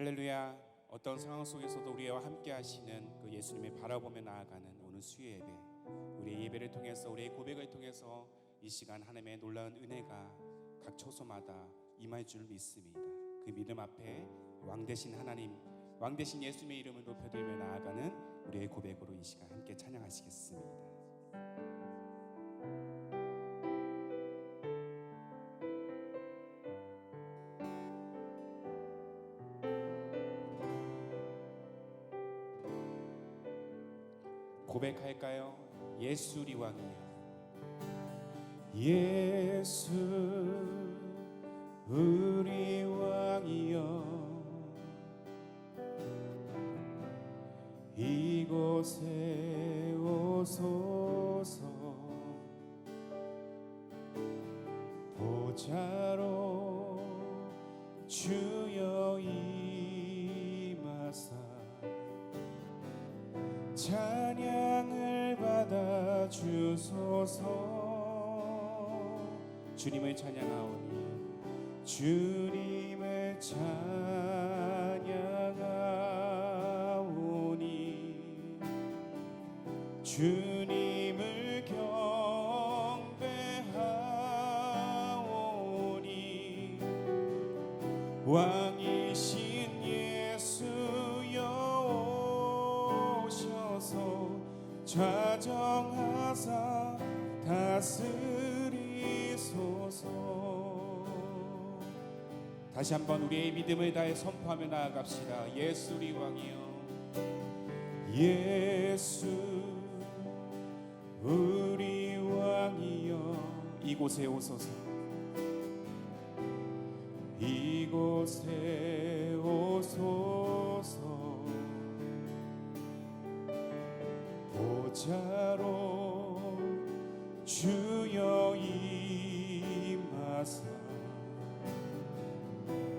할렐루야. 어떤 상황 속에서도 우리와 함께 하시는 그 예수님을 바라보며 나아가는 오늘 수요 예배, 우리의 예배를 통해서, 우리의 고백을 통해서 이 시간 하나님의 놀라운 은혜가 각 초소마다 임할 줄 믿습니다. 그 믿음 앞에 왕 되신 하나님, 왕 되신 예수님의 이름을 높여드리며 나아가는 우리의 고백으로 이 시간 함께 찬양하시겠습니다. 고백할까요? 예수 우리 왕이여, 예수 우리 왕이여, 이곳에 오소서. 보좌로 주여 임하사 찬양을 받아 주소서. 주님을 찬양하오니, 주님을 찬양하오니, 주님을 경배하오니, 왕이신 예수여 오셔서 좌정하사 다스리소서. 다시 한번 우리의 믿음을 다해 선포하며 나아갑시다. 예수 우리 왕이여, 예수 우리 왕이여, 이곳에 오소서. 이곳에 오소서. 보좌로 주여 임하사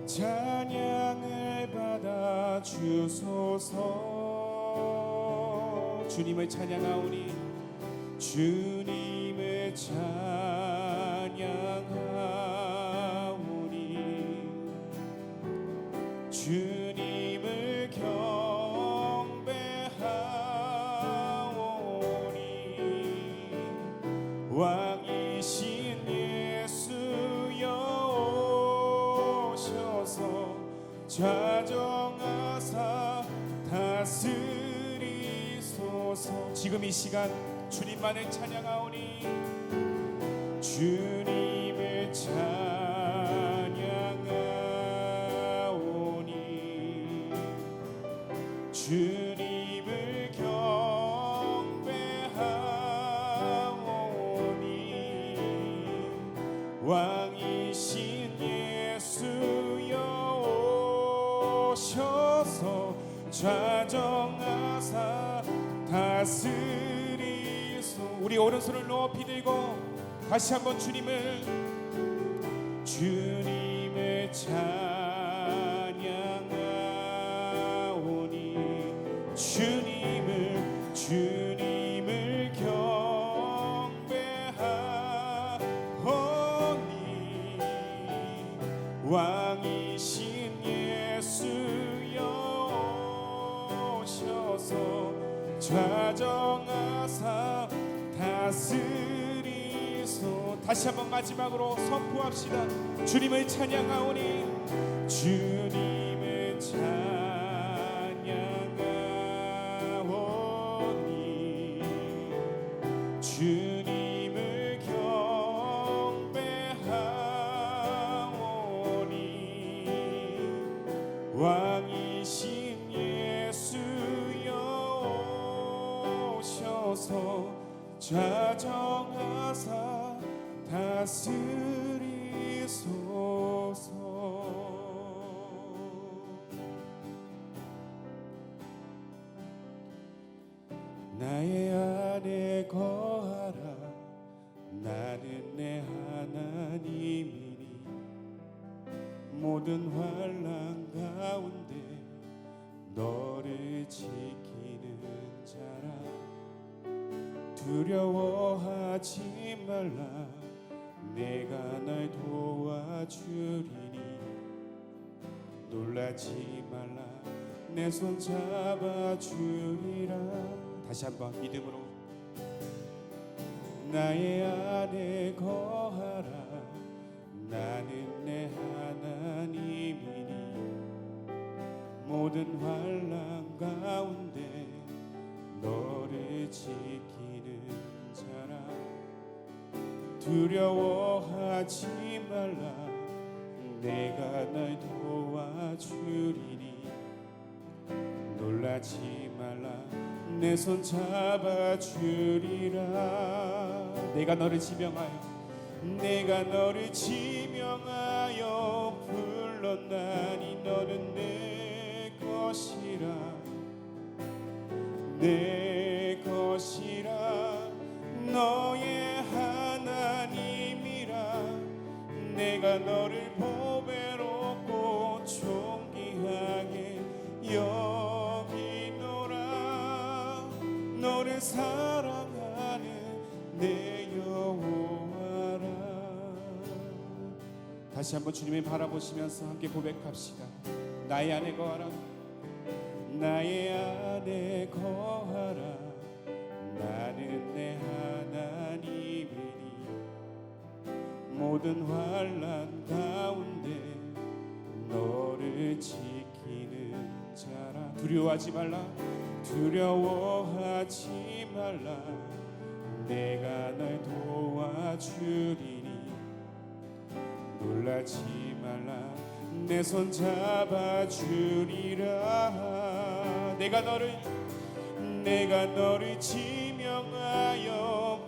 찬양을 받아 주소서. 주님을 찬양하오니, 주님을 찬양하오니, 주님을 경배하오니, 왕이신 예수여 오셔서 좌정하사 다스리소서. 지금 이 시간 주님만을 찬양하오니, 주님을 찬양하오니, 주님을 경배하오니, 왕이신 예수여 오셔서 좌정하사 다스리소. 우리 오른손을 높이 들고 다시 한번 주님을 찬양하오니, 주님을 경배하오니, 왕이신 예수여 오셔서 좌정하사 다스리소. 다시 한번 마지막으로 선포합시다. 주님을 찬양하오니, 주님을 찬양하오니, 주님을 경배하오니, 왕이신 예수여 오셔서 좌정하사 다스리소서. 나의 안에 거하라, 나는 내 하나님이니, 모든 환난 가운데 너를 지키는 자라. 두려워하지 말라, 내가 날 도와주리니, 놀라지 말라 내 손 잡아주리라. 다시 한번 믿음으로. 나의 안에 거하라 나는 내 하나님이니 모든 환난 가운데 너를 지키는 자라. 두려워하지 말라 내가 널 도와주리니 놀라지 말라 내 손 잡아주리라. 내가 너를 지명하여 불렀나니 너는 내 것이라 내 것이라 너의 하나님이라. 내가 너를 보배롭고 존귀하게 여기노라. 너를 사랑하는 내 여호와라. 다시 한번 주님을 바라보시면서 함께 고백합시다. 나의 안에 거하라 나의 안에 거하라 나는 내 하나님이니 모든 환난 가운데 너를 지키는 자라. 두려워하지 말라 내가 널 도와주리니 놀라지 말라 내 손 잡아주리라. 내가 너를 지명하여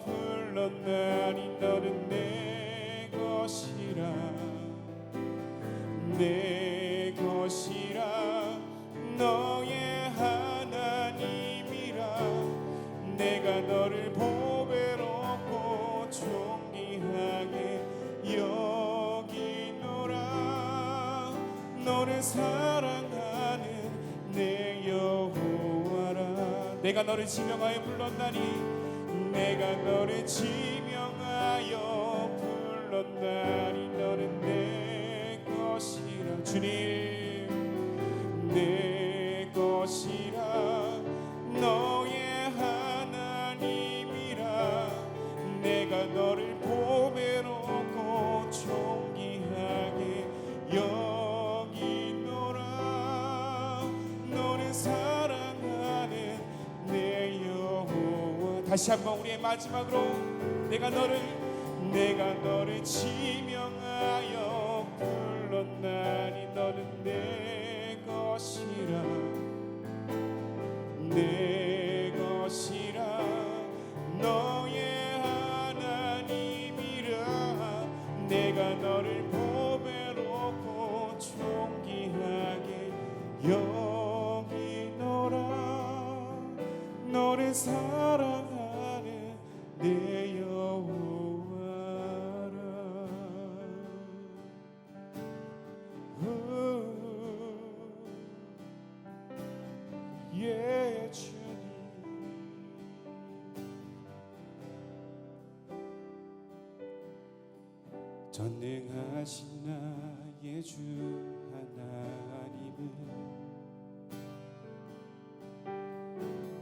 불렀나니 너는 내 것이라 내 것이라 너의 하나님이라. 내가 너를 보배롭고 존귀하게 여기노라. 너를 사랑하는 내 여호와라. 내가 너를 지명하여 불렀나니 너는 내 것이라. 주님 내 것이라 너의 하나님이라. 내가 너를 보배롭고 존귀하게 여기노라. 너를 사랑하는 내 여호와. 다시 한번 우리의 마지막으로 내가 너를 지명하여 불렀나니 너는 내 것이라 내 것이라 너의 하나님이라. 내가 너를 보배롭고 존귀하게 여기노라. 너를 사랑하는 내 여호와라. 예 주님. 전능하신 나의 주 하나님은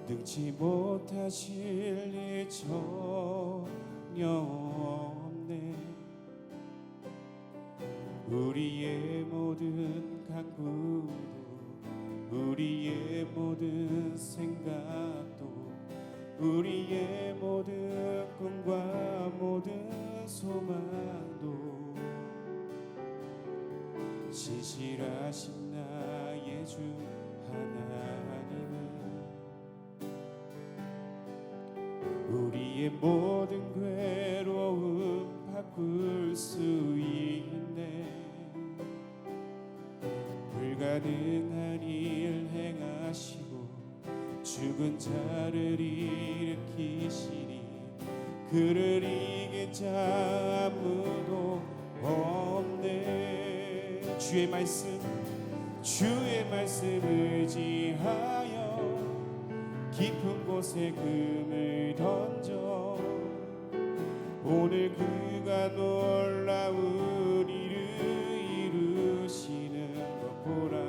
능치 못하실 일 전혀 없네. 우리의 모든 간구도 우리의 모든 생각도 우리의 모든 꿈과 모든 소망도 신실하신 나의 주 하나님은 우리의 모든 괴로움 바꿀 수 있네. 불가능한 일 행하시고 죽은 자를 일으키시니 그를 이긴 자 아무도 없네. 주의 말씀 의지하여 깊은 곳에 금을 던져 오늘 그가 놀라운 일을 이루시는 것 보라.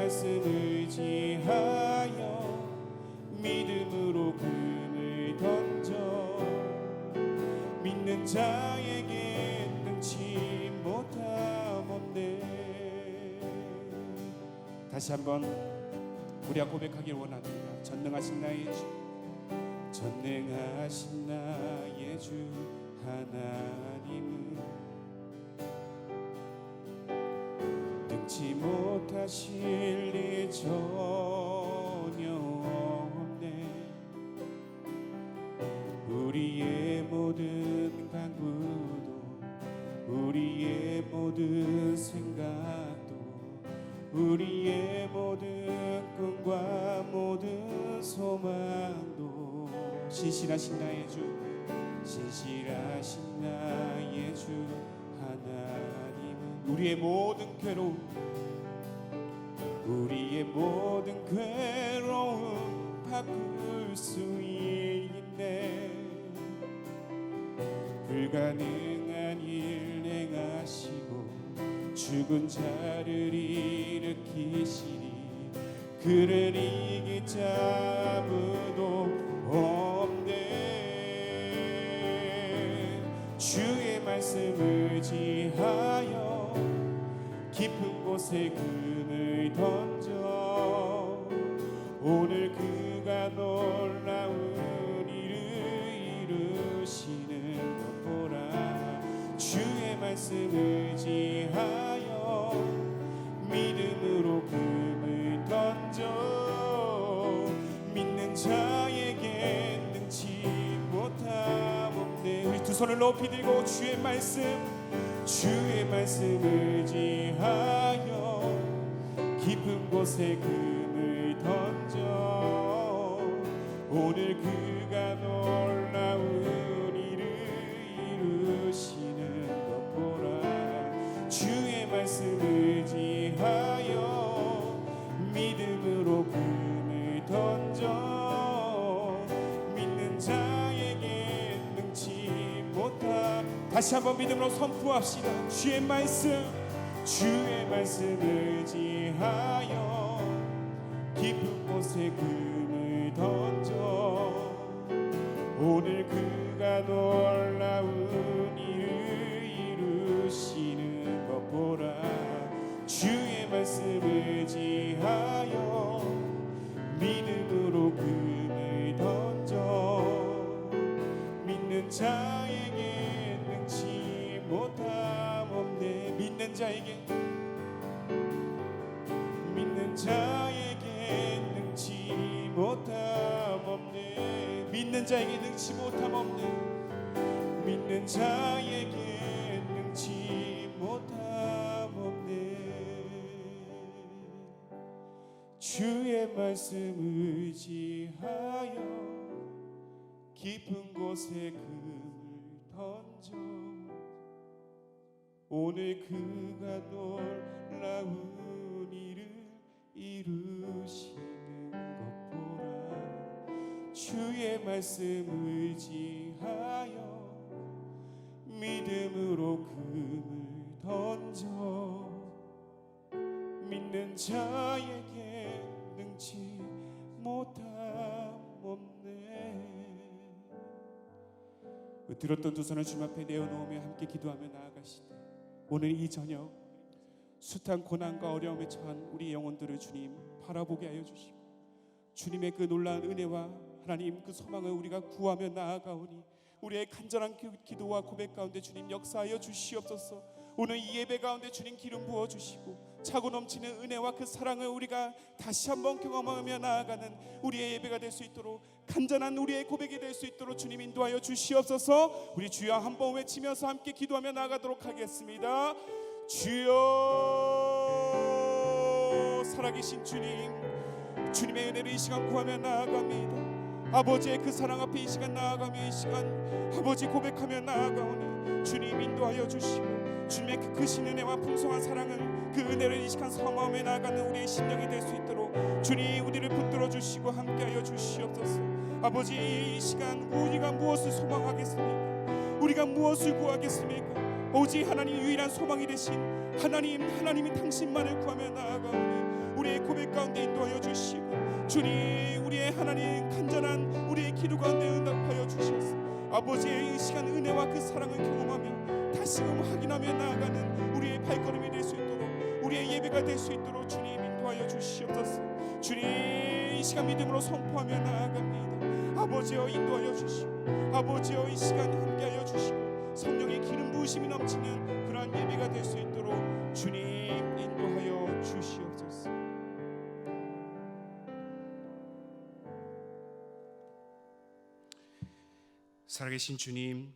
말씀 의지하여 믿음으로 금을 던져 믿는 자에게 능치 못함 없네. 다시 한번 우리가 고백하길 원합니다. 전능하신 나의 주, 전능하신 나의 주 하나님은 능치 못하실 일 전혀 없네. 우리의 모든 간구도 우리의 모든 생각도 우리의 모든 꿈과 모든 소망도 신실하신 나의 주, 신실하신 나의 주 하나님은 우리의 모든 괴로움 우리의 모든 괴로움 바꿀 수 있네. 불가능한 일 행하시고 죽은 자를 일으키시니 그를 이길 자 아무도 없네. 주의 말씀 의지하여 깊은 곳에 금을 던져 오늘 그가 놀라운 일을 이루시는 것 보라. 주의 말씀 의지하여 믿음으로 금을 던져 믿는 자에게 능치 못함 없네. 우리 두 손을 높이 들고 주의 말씀 의지하여 깊은 곳에 금을 던져 오늘 그가 놀라운 일을 이루시는 것 보라. 주의 말씀 의지하여 믿음으로 금을 던져 믿는 자에게 능치 못함. 다시 한번 믿음으로 선포합시다. 주의 말씀 의지하여 깊은 곳에 금을 던져 오늘 그가 놀라운 일을 이루시는 것 보라. 주의 말씀 의지하여 믿음으로 금을 던져 믿는 자에게 능치 못함 없네. 믿는 자에게 능치 못함 없네. 믿는 자에게 능치 못함 없네. 믿는 자에게 능치 못함 없네. 주의 말씀 의지하여 깊은 곳에 금을 던져 오늘 그가 놀라운 일을 이루시는 것 보라. 주의 말씀 의지하여 믿음으로 금을 던져 믿는 자에게 능치 못함 없네. 들었던 두 손을 주님 앞에 내어놓으며 함께 기도하며 나아가시되 오늘 이 저녁 숱한 고난과 어려움에 처한 우리 영혼들을 주님 바라보게 하여 주시고 주님의 그 놀라운 은혜와 하나님 그 소망을 우리가 구하며 나아가오니 우리의 간절한 기도와 고백 가운데 주님 역사하여 주시옵소서. 오늘 이 예배 가운데 주님 기름 부어주시고 차고 넘치는 은혜와 그 사랑을 우리가 다시 한번 경험하며 나아가는 우리의 예배가 될 수 있도록 간절한 우리의 고백이 될 수 있도록 주님 인도하여 주시옵소서. 우리 주여 한번 외치면서 함께 기도하며 나아가도록 하겠습니다. 주여 살아계신 주님, 주님의 은혜를 이 시간 구하며 나아갑니다. 아버지의 그 사랑 앞에 이 시간 나아가며 이 시간 아버지 고백하며 나아가오니 주님 인도하여 주시고 주님의 그 크신 은혜와 풍성한 사랑을 그 은혜를 이 시간 사모하며 나아가는 우리의 심령이 될 수 있도록 주님 우리를 붙들어 주시고 함께하여 주시옵소서. 아버지 이 시간 우리가 무엇을 소망하겠습니까? 우리가 무엇을 구하겠습니까? 오직 하나님 유일한 소망이 되신 하나님이 당신만을 구하며 나아가오니 우리의 고백 가운데 인도하여 주시고, 주님 우리의 하나님 간절한 우리의 기도 가운데 응답하여 주셔서 아버지의 이 시간 은혜와 그 사랑을 경험하며 다시금 확인하며 나아가는 우리의 발걸음이 될 수 있도록, 우리의 예배가 될 수 있도록 주님 인도하여 주시옵소서. 주님 이 시간 믿음으로 선포하며 나아갑니다. 아버지여 인도하여 주시고, 아버지여 이 시간 함께하여 주시고, 성령의 기름 부으심이 넘치는 그러한 예배가 될 수 있도록 주님 인도하여 주시옵소서. 살아계신 주님,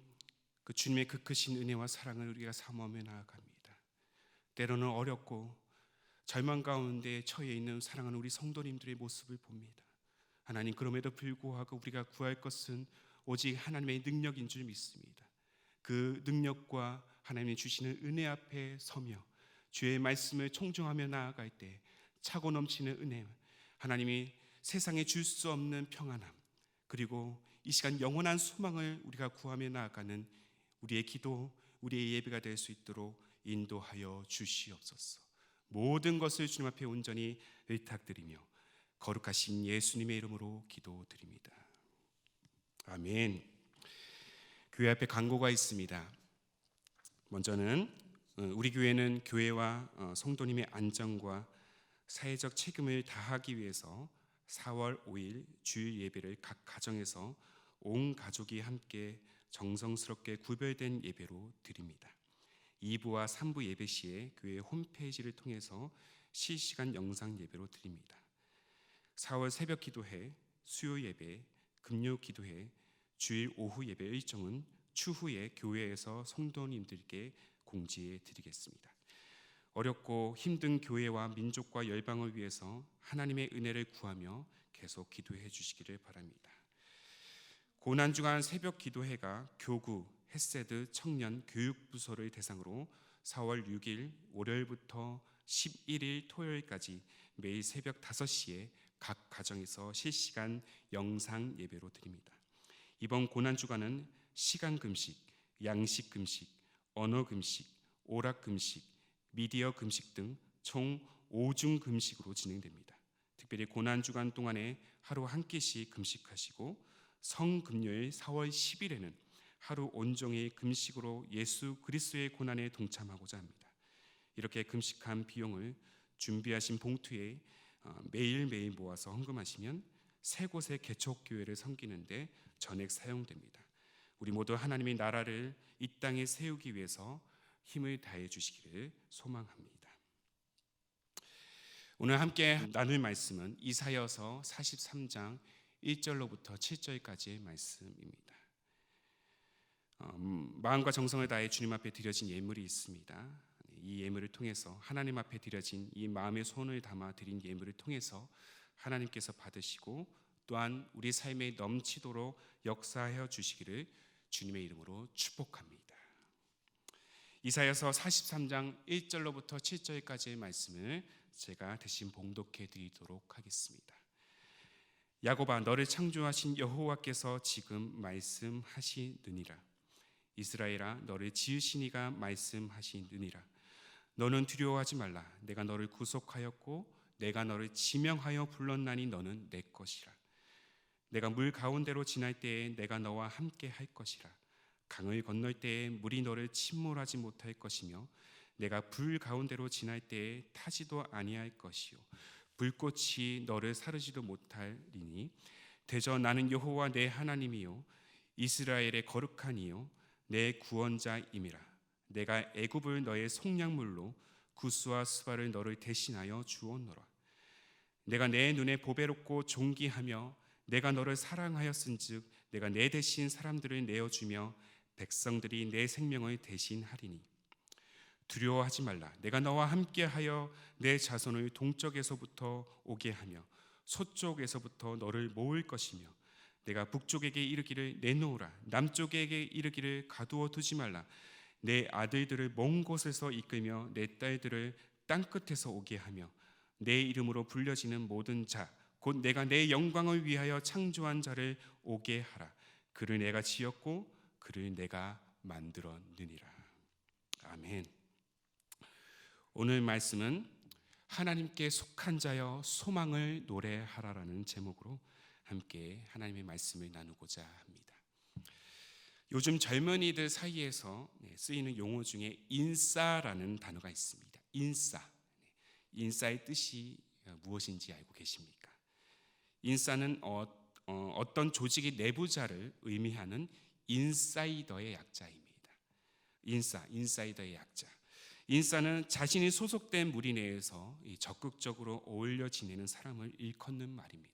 그 주님의 그 크신 은혜와 사랑을 우리가 사모하며 나아갑니다. 때로는 어렵고 절망 가운데 처해 있는 사랑하는 우리 성도님들의 모습을 봅니다. 하나님, 그럼에도 불구하고 우리가 구할 것은 오직 하나님의 능력인 줄 믿습니다. 그 능력과 하나님이 주시는 은혜 앞에 서며 주의 말씀을 청중하며 나아갈 때 차고 넘치는 은혜, 하나님이 세상에 줄 수 없는 평안함, 그리고 이 시간 영원한 소망을 우리가 구하며 나아가는 우리의 기도, 우리의 예배가 될 수 있도록 인도하여 주시옵소서. 모든 것을 주님 앞에 온전히 의탁드리며 거룩하신 예수님의 이름으로 기도드립니다. 아멘. 교회 앞에 광고가 있습니다. 먼저는 우리 교회는 교회와 성도님의 안전과 사회적 책임을 다하기 위해서 4월 5일 주일 예배를 각 가정에서 온 가족이 함께 정성스럽게 구별된 예배로 드립니다. 2부와 3부 예배 시에 교회 홈페이지를 통해서 실시간 영상 예배로 드립니다. 4월 새벽 기도회, 수요 예배, 금요 기도회, 주일 오후 예배 일정은 추후에 교회에서 성도님들께 공지해 드리겠습니다. 어렵고 힘든 교회와 민족과 열방을 위해서 하나님의 은혜를 구하며 계속 기도해 주시기를 바랍니다. 고난주간 새벽 기도회가 교구, 햇세드 청년 교육부서를 대상으로 4월 6일 월요일부터 11일 토요일까지 매일 새벽 5시에 각 가정에서 실시간 영상 예배로 드립니다. 이번 고난주간은 시간 금식, 양식 금식, 언어 금식, 오락 금식, 미디어 금식 등 총 5중 금식으로 진행됩니다. 특별히 고난주간 동안에 하루 한 끼씩 금식하시고, 성금요일 4월 10일에는 하루 온종일 금식으로 예수 그리스도의 고난에 동참하고자 합니다. 이렇게 금식한 비용을 준비하신 봉투에 매일매일 모아서 헌금하시면 세 곳의 개척교회를 섬기는데 전액 사용됩니다. 우리 모두 하나님의 나라를 이 땅에 세우기 위해서 힘을 다해 주시기를 소망합니다. 오늘 함께 나눌 말씀은 이사야서 43장 1절로부터 7절까지의 말씀입니다. 마음과 정성을 다해 주님 앞에 드려진 예물이 있습니다. 이 예물을 통해서 하나님 앞에 드려진 이 마음의 소원을 담아 드린 예물을 통해서 하나님께서 받으시고 또한 우리 삶에 넘치도록 역사하여 주시기를 주님의 이름으로 축복합니다. 이사야서 43장 1절로부터 7절까지의 말씀을 제가 대신 봉독해 드리도록 하겠습니다. 야곱아, 너를 창조하신 여호와께서 지금 말씀하시느니라. 이스라엘아, 너를 지으신 이가 말씀하시느니라. 너는 두려워하지 말라. 내가 너를 구속하였고 내가 너를 지명하여 불렀나니 너는 내 것이라. 내가 물 가운데로 지날 때에 내가 너와 함께 할 것이라. 강을 건널 때에 물이 너를 침몰하지 못할 것이며 내가 불 가운데로 지날 때에 타지도 아니할 것이요 불꽃이 너를 사르지도 못하리니 대저 나는 여호와 내 하나님이요 이스라엘의 거룩한 이요 내 구원자임이라. 내가 애굽을 너의 속량물로 구스와 스바를 너를 대신하여 주었노라. 내가 내 눈에 보배롭고 존귀하며 내가 너를 사랑하였은즉 내가 내 대신 사람들을 내어주며 백성들이 내 생명을 대신하리니 두려워하지 말라. 내가 너와 함께하여 내 자손을 동쪽에서부터 오게 하며 서쪽에서부터 너를 모을 것이며 내가 북쪽에게 이르기를 내놓으라. 남쪽에게 이르기를 가두어 두지 말라. 내 아들들을 먼 곳에서 이끌며 내 딸들을 땅끝에서 오게 하며 내 이름으로 불려지는 모든 자 곧 내가 내 영광을 위하여 창조한 자를 오게 하라. 그를 내가 지었고 그를 내가 만들었느니라. 아멘. 오늘 말씀은 하나님께 속한 자여 소망을 노래하라라는 제목으로 함께 하나님의 말씀을 나누고자 합니다. 요즘 젊은이들 사이에서 쓰이는 용어 중에 인싸라는 단어가 있습니다. 인싸. 인싸의 뜻이 무엇인지 알고 계십니까? 인싸는 어떤 조직의 내부자를 의미하는 인사이더의 약자입니다. 인사이더의 약자. 인싸는 자신이 소속된 무리 내에서 적극적으로 어울려 지내는 사람을 일컫는 말입니다.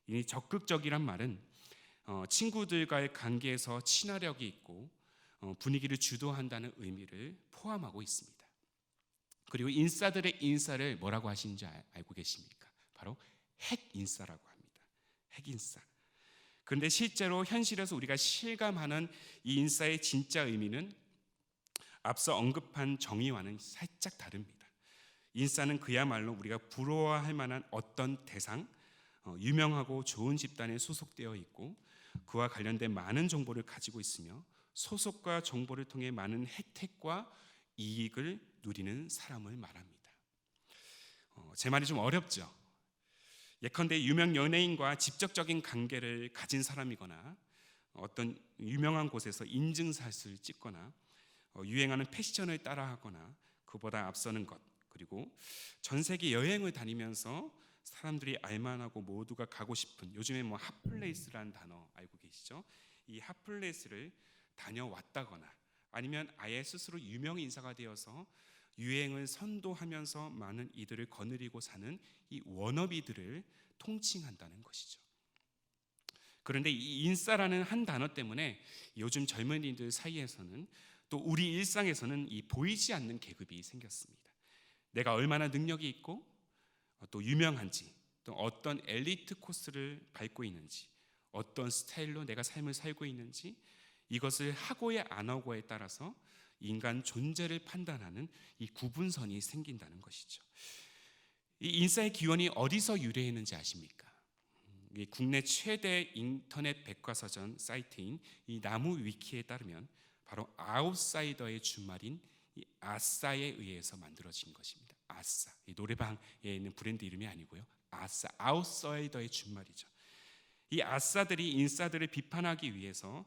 이 적극적이란 말은 친구들과의 관계에서 친화력이 있고 분위기를 주도한다는 의미를 포함하고 있습니다. 그리고 인싸들의 인싸를 뭐라고 하시는지 알고 계십니까? 바로 핵인싸라고 합니다. 핵인싸. 그런데 실제로 현실에서 우리가 실감하는 이 인싸의 진짜 의미는 앞서 언급한 정의와는 살짝 다릅니다. 인싸는 그야말로 우리가 부러워할 만한 어떤 대상, 유명하고 좋은 집단에 소속되어 있고 그와 관련된 많은 정보를 가지고 있으며 소속과 정보를 통해 많은 혜택과 이익을 누리는 사람을 말합니다. 제 말이 좀 어렵죠? 예컨대 유명 연예인과 직접적인 관계를 가진 사람이거나 어떤 유명한 곳에서 인증샷을 찍거나 유행하는 패션을 따라하거나 그보다 앞서는 것, 그리고 전 세계 여행을 다니면서 사람들이 알만하고 모두가 가고 싶은, 요즘에 핫플레이스라는 단어 알고 계시죠? 이 핫플레이스를 다녀왔다거나 아니면 아예 스스로 유명 인사가 되어서 유행을 선도하면서 많은 이들을 거느리고 사는 이 워너비들을 통칭한다는 것이죠. 그런데 이 인싸라는 한 단어 때문에 요즘 젊은이들 사이에서는 또 우리 일상에서는 이 보이지 않는 계급이 생겼습니다. 내가 얼마나 능력이 있고 또 유명한지, 또 어떤 엘리트 코스를 밟고 있는지, 어떤 스타일로 내가 삶을 살고 있는지, 이것을 하고야 안 하고에 따라서 인간 존재를 판단하는 이 구분선이 생긴다는 것이죠. 이 인싸의 기원이 어디서 유래했는지 아십니까? 국내 최대 인터넷 백과사전 사이트인 이 나무 위키에 따르면 바로 아웃사이더의 준말인 이 아싸에 의해서 만들어진 것입니다. 아싸, 이 노래방에 있는 브랜드 이름이 아니고요. 아싸, 아웃사이더의 준말이죠. 이 아싸들이 인싸들을 비판하기 위해서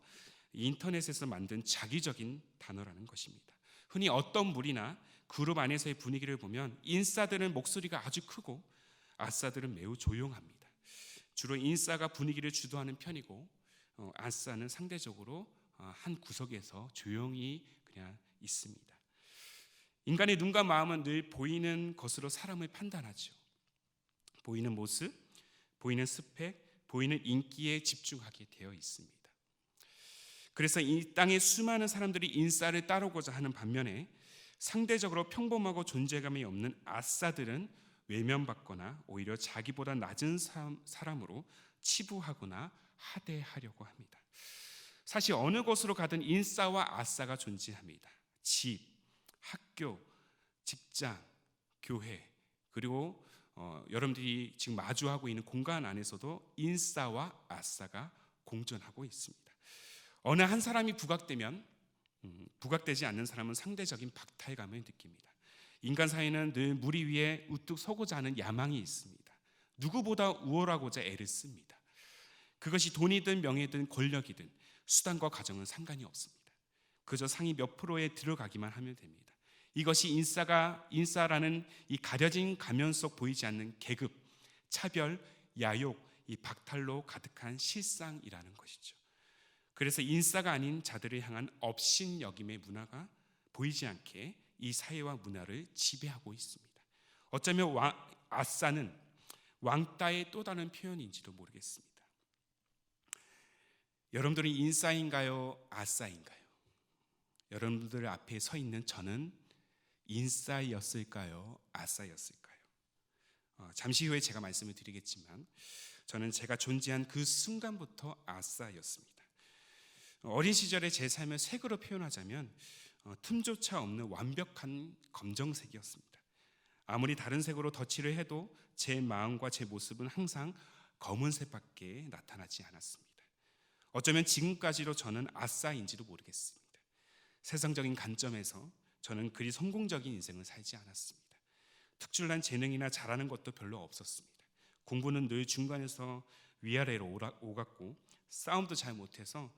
인터넷에서 만든 자기적인 단어라는 것입니다. 흔히 어떤 무리나 그룹 안에서의 분위기를 보면 인싸들은 목소리가 아주 크고 아싸들은 매우 조용합니다. 주로 인싸가 분위기를 주도하는 편이고 아싸는 상대적으로 한 구석에서 조용히 그냥 있습니다. 인간의 눈과 마음은 늘 보이는 것으로 사람을 판단하죠. 보이는 모습, 보이는 스펙, 보이는 인기에 집중하게 되어 있습니다. 그래서 이 땅의 수많은 사람들이 인싸를 따르고자 하는 반면에 상대적으로 평범하고 존재감이 없는 아싸들은 외면받거나 오히려 자기보다 낮은 사람으로 치부하거나 하대하려고 합니다. 사실 어느 곳으로 가든 인싸와 아싸가 존재합니다. 집, 학교, 직장, 교회, 그리고 여러분들이 지금 마주하고 있는 공간 안에서도 인싸와 아싸가 공존하고 있습니다. 어느 한 사람이 부각되면 부각되지 않는 사람은 상대적인 박탈감을 느낍니다. 인간 사이는 늘 무리 위에 우뚝 서고자 하는 야망이 있습니다. 누구보다 우월하고자 애를 씁니다. 그것이 돈이든 명예든 권력이든 수단과 과정은 상관이 없습니다. 그저 상위 몇 프로에 들어가기만 하면 됩니다. 이것이 인싸라는 이 가려진 가면 속 보이지 않는 계급, 차별, 야욕, 이 박탈로 가득한 실상이라는 것이죠. 그래서 인싸가 아닌 자들을 향한 업신여김의 문화가 보이지 않게 이 사회와 문화를 지배하고 있습니다. 어쩌면 아싸는 왕따의 또 다른 표현인지도 모르겠습니다. 여러분들은 인싸인가요? 아싸인가요? 여러분들 앞에 서 있는 저는 인싸였을까요? 아싸였을까요? 잠시 후에 제가 말씀을 드리겠지만 저는 제가 존재한 그 순간부터 아싸였습니다. 어린 시절의 제 삶을 색으로 표현하자면 틈조차 없는 완벽한 검정색이었습니다. 아무리 다른 색으로 덧칠을 해도 제 마음과 제 모습은 항상 검은색밖에 나타나지 않았습니다. 어쩌면 지금까지도 저는 아싸인지도 모르겠습니다. 세상적인 관점에서 저는 그리 성공적인 인생을 살지 않았습니다. 특출난 재능이나 잘하는 것도 별로 없었습니다. 공부는 늘 중간에서 위아래로 오갔고 싸움도 잘 못해서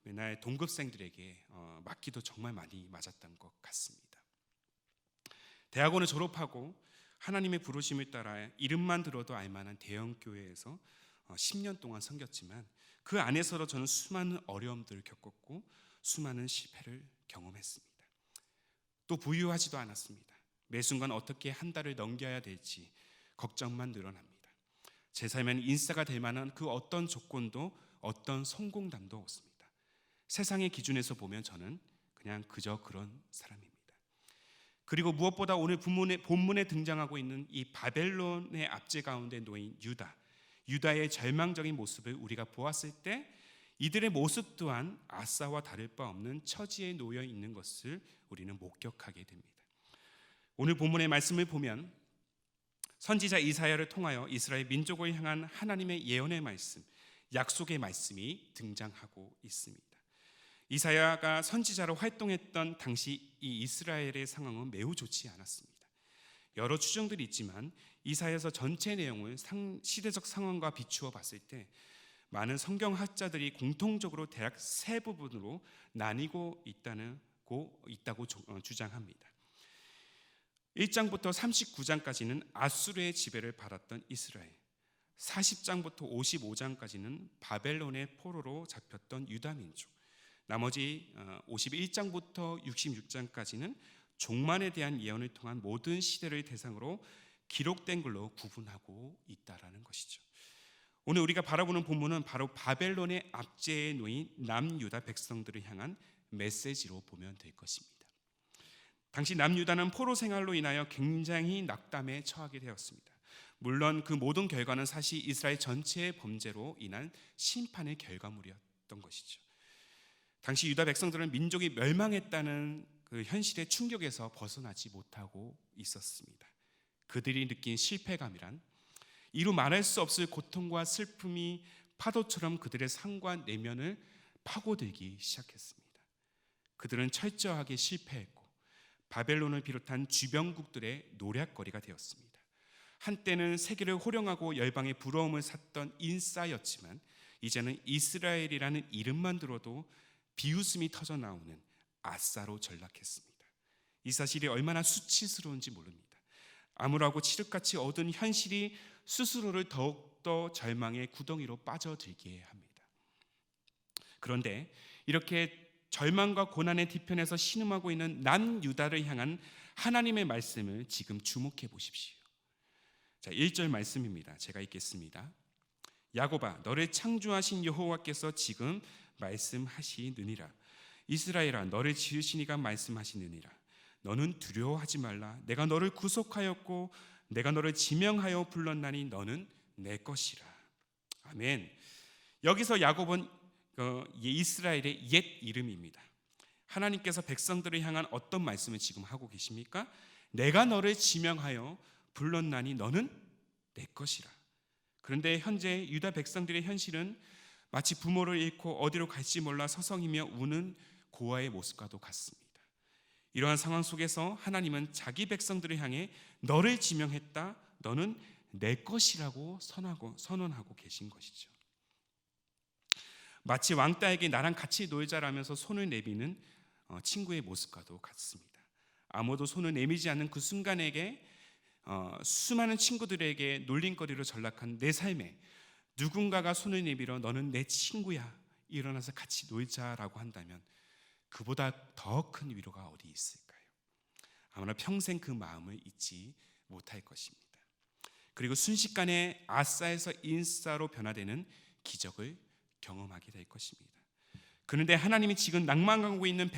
맨날 동급생들에게 맞기도 정말 많이 맞았던 것 같습니다. 대학원을 졸업하고 하나님의 부르심을 따라 이름만 들어도 알만한 대형교회에서 10년 동안 섬겼지만 그 안에서도 저는 수많은 어려움들을 겪었고 수많은 실패를 경험했습니다. 또 부유하지도 않았습니다. 매 순간 어떻게 한 달을 넘겨야 될지 걱정만 늘어납니다. 제 삶에는 인싸가 될 만한 그 어떤 조건도 어떤 성공담도 없습니다. 세상의 기준에서 보면 저는 그냥 그저 그런 사람입니다. 그리고 무엇보다 오늘 본문에 등장하고 있는 이 바벨론의 압제 가운데 놓인 유다의 절망적인 모습을 우리가 보았을 때 이들의 모습 또한 아사와 다를 바 없는 처지에 놓여 있는 것을 우리는 목격하게 됩니다. 오늘 본문의 말씀을 보면 선지자 이사야를 통하여 이스라엘 민족을 향한 하나님의 예언의 말씀, 약속의 말씀이 등장하고 있습니다. 이사야가 선지자로 활동했던 당시 이 이스라엘의 상황은 매우 좋지 않았습니다. 여러 추정들이 있지만 이사야서 전체 내용을 시대적 상황과 비추어 봤을 때 많은 성경학자들이 공통적으로 대략 세 부분으로 나뉘고 있다고 주장합니다. 1장부터 39장까지는 아수르의 지배를 받았던 이스라엘, 40장부터 55장까지는 바벨론의 포로로 잡혔던 유다 민족, 나머지 51장부터 66장까지는 종말에 대한 예언을 통한 모든 시대를 대상으로 기록된 걸로 구분하고 있다라는 것이죠. 오늘 우리가 바라보는 본문은 바로 바벨론의 압제에 놓인 남유다 백성들을 향한 메시지로 보면 될 것입니다. 당시 남유다는 포로 생활로 인하여 굉장히 낙담에 처하게 되었습니다. 물론 그 모든 결과는 사실 이스라엘 전체의 범죄로 인한 심판의 결과물이었던 것이죠. 당시 유다 백성들은 민족이 멸망했다는 그 현실의 충격에서 벗어나지 못하고 있었습니다. 그들이 느낀 실패감이란 이루 말할 수 없을 고통과 슬픔이 파도처럼 그들의 삶과 내면을 파고들기 시작했습니다. 그들은 철저하게 실패했고 바벨론을 비롯한 주변국들의 노략거리가 되었습니다. 한때는 세계를 호령하고 열방의 부러움을 샀던 인싸였지만 이제는 이스라엘이라는 이름만 들어도 비웃음이 터져 나오는 아사로 전락했습니다. 이 사실이 얼마나 수치스러운지 모릅니다. 암울하고 칠흑같이 어두운 현실이 스스로를 더욱더 절망의 구덩이로 빠져들게 합니다. 그런데 이렇게 절망과 고난의 뒤편에서 신음하고 있는 남유다를 향한 하나님의 말씀을 지금 주목해 보십시오. 자, 1절 말씀입니다. 제가 읽겠습니다. 야곱아, 너를 창조하신 여호와께서 지금 말씀하시느니라. 이스라엘아, 너를 지으신 이가 말씀하시느니라. 너는 두려워하지 말라. 내가 너를 구속하였고 내가 너를 지명하여 불렀나니 너는 내 것이라. 아멘. 여기서 야곱은 이스라엘의 옛 이름입니다. 하나님께서 백성들을 향한 어떤 말씀을 지금 하고 계십니까? 내가 너를 지명하여 불렀나니 너는 내 것이라. 그런데 현재 유다 백성들의 현실은 마치 부모를 잃고 어디로 갈지 몰라 서성이며 우는 고아의 모습과도 같습니다. 이러한 상황 속에서 하나님은 자기 백성들을 향해 너를 지명했다, 너는 내 것이라고 선언하고 계신 것이죠. 마치 왕따에게 나랑 같이 놀자라면서 손을 내미는 친구의 모습과도 같습니다. 아무도 손을 내미지 않는 그 순간에게 수많은 친구들에게 놀림거리로 전락한 내 삶에 누군가가 손을 내밀어 너는 내 친구야, 일어나서 같이 놀자라고 한다면 그보다 더 큰 위로가 어디 있을까요? 아마나 평생 그 마음을 잊지 못할 것입니다. 그리고 순식간에 아사에서 인싸로 변화되는 기적을 경험하게 될 것입니다. 그런데 하나님이 지금 낭망하고 있는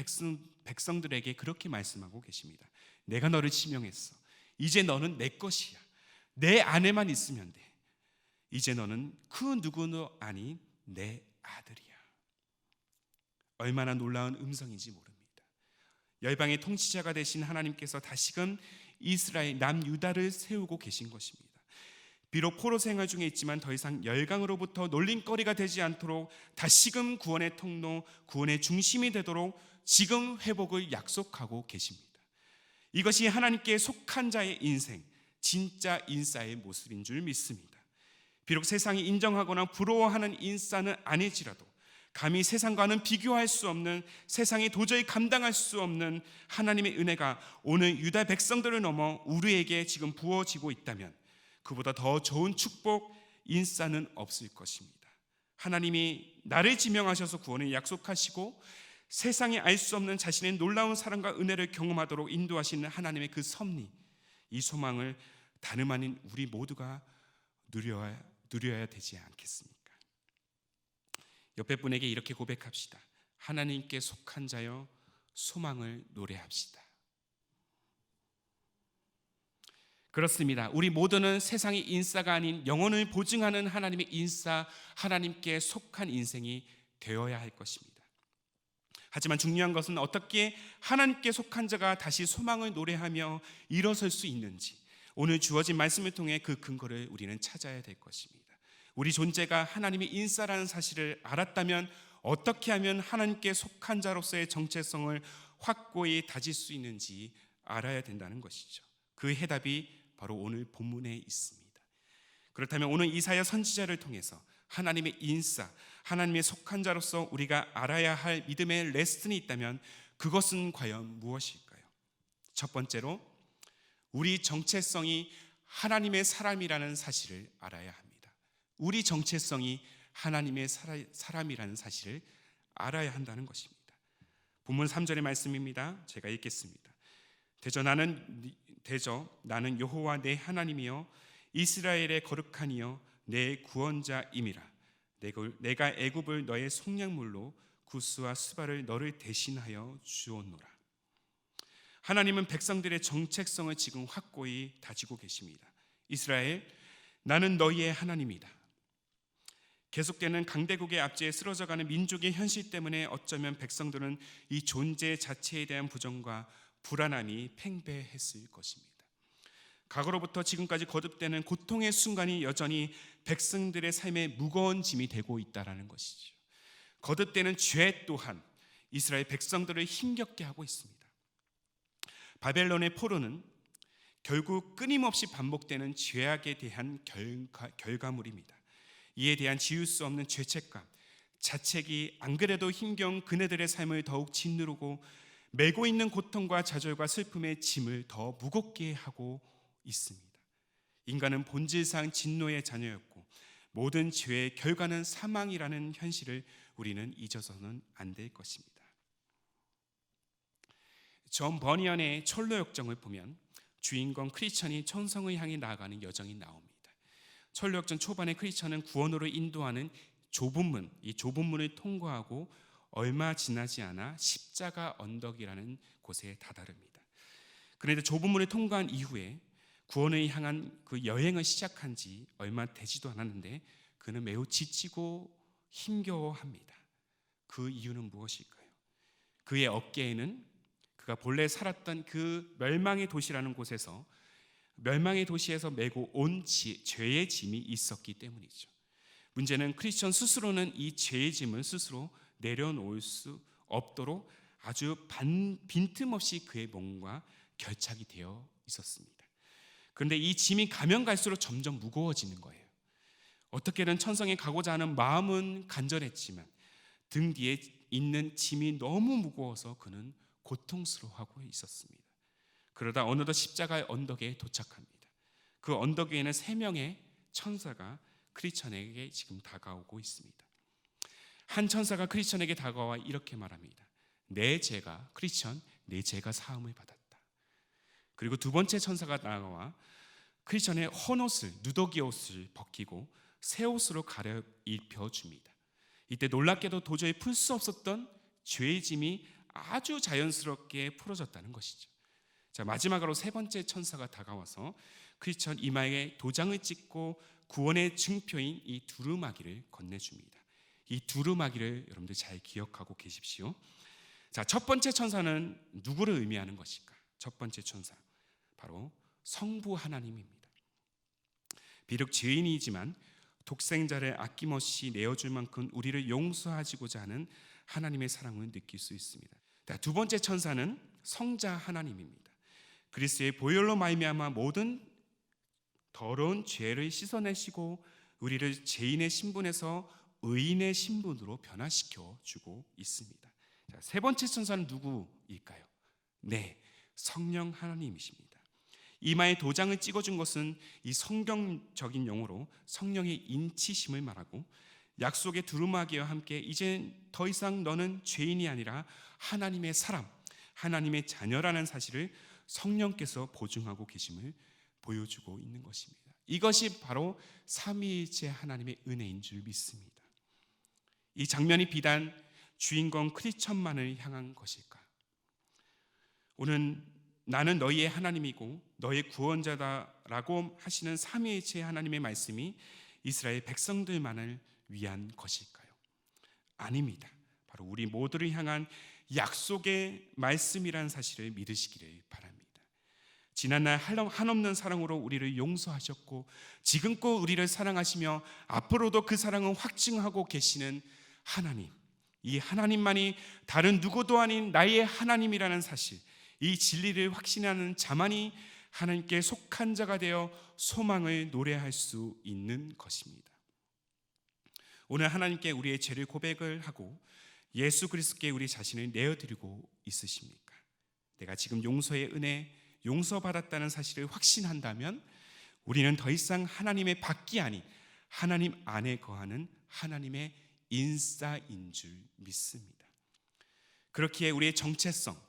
백성들에게 그렇게 말씀하고 계십니다. 내가 너를 지명했어. 이제 너는 내 것이야. 내 안에만 있으면 돼. 이제 너는 그 누구도 아닌 내 아들이야. 얼마나 놀라운 음성인지 모릅니다. 열방의 통치자가 되신 하나님께서 다시금 이스라엘 남유다를 세우고 계신 것입니다. 비록 포로 생활 중에 있지만 더 이상 열강으로부터 놀림거리가 되지 않도록 다시금 구원의 통로, 구원의 중심이 되도록 지금 회복을 약속하고 계십니다. 이것이 하나님께 속한 자의 인생, 진짜 인싸의 모습인 줄 믿습니다. 비록 세상이 인정하거나 부러워하는 인싸는 아니지라도 감히 세상과는 비교할 수 없는, 세상이 도저히 감당할 수 없는 하나님의 은혜가 오늘 유다 백성들을 넘어 우리에게 지금 부어지고 있다면 그보다 더 좋은 축복, 인싸는 없을 것입니다. 하나님이 나를 지명하셔서 구원을 약속하시고 세상이 알 수 없는 자신의 놀라운 사랑과 은혜를 경험하도록 인도하시는 하나님의 그 섭리, 이 소망을 다름 아닌 우리 모두가 누려야 되지 않겠습니까? 옆에 분에게 이렇게 고백합시다. 하나님께 속한 자여 소망을 노래합시다. 그렇습니다. 우리 모두는 세상의 인싸가 아닌 영혼을 보증하는 하나님의 인싸, 하나님께 속한 인생이 되어야 할 것입니다. 하지만 중요한 것은 어떻게 하나님께 속한 자가 다시 소망을 노래하며 일어설 수 있는지, 오늘 주어진 말씀을 통해 그 근거를 우리는 찾아야 될 것입니다. 우리 존재가 하나님의 인싸라는 사실을 알았다면 어떻게 하면 하나님께 속한 자로서의 정체성을 확고히 다질 수 있는지 알아야 된다는 것이죠. 그 해답이 바로 오늘 본문에 있습니다. 그렇다면 오늘 이사야 선지자를 통해서 하나님의 인싸, 하나님의 속한 자로서 우리가 알아야 할 믿음의 레슨이 있다면 그것은 과연 무엇일까요? 첫 번째로 우리 정체성이 하나님의 사람이라는 사실을 알아야 합니다. 우리 정체성이 하나님의 사람이라는 사실을 알아야 한다는 것입니다. 본문 3절의 말씀입니다. 제가 읽겠습니다. 대저 나는 여호와 내 하나님이여 이스라엘의 거룩한 이여 내 구원자임이라. 내가 애굽을 너의 속량물로 구스와 스바를 너를 대신하여 주었노라. 하나님은 백성들의 정체성을 지금 확고히 다지고 계십니다. 이스라엘, 나는 너희의 하나님이다. 계속되는 강대국의 압제에 쓰러져가는 민족의 현실 때문에 어쩌면 백성들은 이 존재 자체에 대한 부정과 불안함이 팽배했을 것입니다. 과거로부터 지금까지 거듭되는 고통의 순간이 여전히 백성들의 삶에 무거운 짐이 되고 있다는 것이죠. 거듭되는 죄 또한 이스라엘 백성들을 힘겹게 하고 있습니다. 바벨론의 포로는 결국 끊임없이 반복되는 죄악에 대한 결과물입니다. 이에 대한 지울 수 없는 죄책감, 자책이 안 그래도 힘겨운 그네들의 삶을 더욱 짓누르고 메고 있는 고통과 좌절과 슬픔의 짐을 더 무겁게 하고 있습니다. 인간은 본질상 진노의 자녀였고 모든 죄의 결과는 사망이라는 현실을 우리는 잊어서는 안 될 것입니다. 존 버니언의 철로 역정을 보면 주인공 크리스천이 천성을 향해 나아가는 여정이 나옵니다. 철로 역정 초반에 크리스천은 구원으로 인도하는 좁은 문, 이 좁은 문을 통과하고 얼마 지나지 않아 십자가 언덕이라는 곳에 다다릅니다. 그런데 좁은 문을 통과한 이후에 구원을 향한 그 여행을 시작한 지 얼마 되지도 않았는데 그는 매우 지치고 힘겨워합니다. 그 이유는 무엇일까요? 그의 어깨에는 그가 본래 살았던 그 멸망의 도시라는 곳에서 멸망의 도시에서 메고 온 죄의 짐이 있었기 때문이죠. 문제는 크리스천 스스로는 이 죄의 짐을 스스로 내려놓을 수 없도록 아주 빈틈없이 그의 몸과 결착이 되어 있었습니다. 그런데 이 짐이 가면 갈수록 점점 무거워지는 거예요. 어떻게든 천성에 가고자 하는 마음은 간절했지만 등 뒤에 있는 짐이 너무 무거워서 그는 고통스러워하고 있었습니다. 그러다 어느덧 십자가의 언덕에 도착합니다. 그 언덕 위에는 3명의 천사가 크리스천에게 지금 다가오고 있습니다. 한 천사가 크리스천에게 다가와 이렇게 말합니다. 내 죄가, 크리스천, 내 죄가 사함을 받았다. 그리고 두 번째 천사가 나와 크리스천의 헌옷을, 누더기 옷을 벗기고 새 옷으로 갈아입혀 줍니다. 이때 놀랍게도 도저히 풀 수 없었던 죄의 짐이 아주 자연스럽게 풀어졌다는 것이죠. 자, 마지막으로 세 번째 천사가 다가와서 크리스천 이마에 도장을 찍고 구원의 증표인 이 두루마기를 건네줍니다. 이 두루마기를 여러분들 잘 기억하고 계십시오. 자, 첫 번째 천사는 누구를 의미하는 것일까? 첫 번째 천사, 바로 성부 하나님입니다. 비록 죄인이지만 독생자를 아낌없이 내어줄 만큼 우리를 용서하시고자 하는 하나님의 사랑을 느낄 수 있습니다. 두 번째 천사는 성자 하나님입니다. 그리스도의 보혈로 말미암아 모든 더러운 죄를 씻어내시고 우리를 죄인의 신분에서 의인의 신분으로 변화시켜 주고 있습니다. 자, 세 번째 천사는 누구일까요? 네, 성령 하나님이십니다. 이마에 도장을 찍어준 것은 이 성경적인 용어로 성령의 인치심을 말하고, 약속의 두루마기와 함께 이제 더 이상 너는 죄인이 아니라 하나님의 사람, 하나님의 자녀라는 사실을 성령께서 보증하고 계심을 보여주고 있는 것입니다. 이것이 바로 삼위일체 하나님의 은혜인 줄 믿습니다. 이 장면이 비단 주인공 크리스천만을 향한 것일까? 오늘 나는 너희의 하나님이고 너의 구원자다라고 하시는 삼위일체 하나님의 말씀이 이스라엘 백성들만을 위한 것일까요? 아닙니다. 바로 우리 모두를 향한 약속의 말씀이라는 사실을 믿으시기를 바랍니다. 지난날 한없는 사랑으로 우리를 용서하셨고 지금껏 우리를 사랑하시며 앞으로도 그 사랑을 확증하고 계시는 하나님, 이 하나님만이 다른 누구도 아닌 나의 하나님이라는 사실, 이 진리를 확신하는 자만이 하나님께 속한 자가 되어 소망을 노래할 수 있는 것입니다. 오늘 하나님께 우리의 죄를 고백을 하고 예수 그리스도께 우리 자신을 내어드리고 있으십니까? 내가 지금 용서의 은혜, 용서받았다는 사실을 확신한다면 우리는 더 이상 하나님의 밖이 아닌 하나님 안에 거하는 하나님의 인싸인 줄 믿습니다. 그렇기에 우리의 정체성,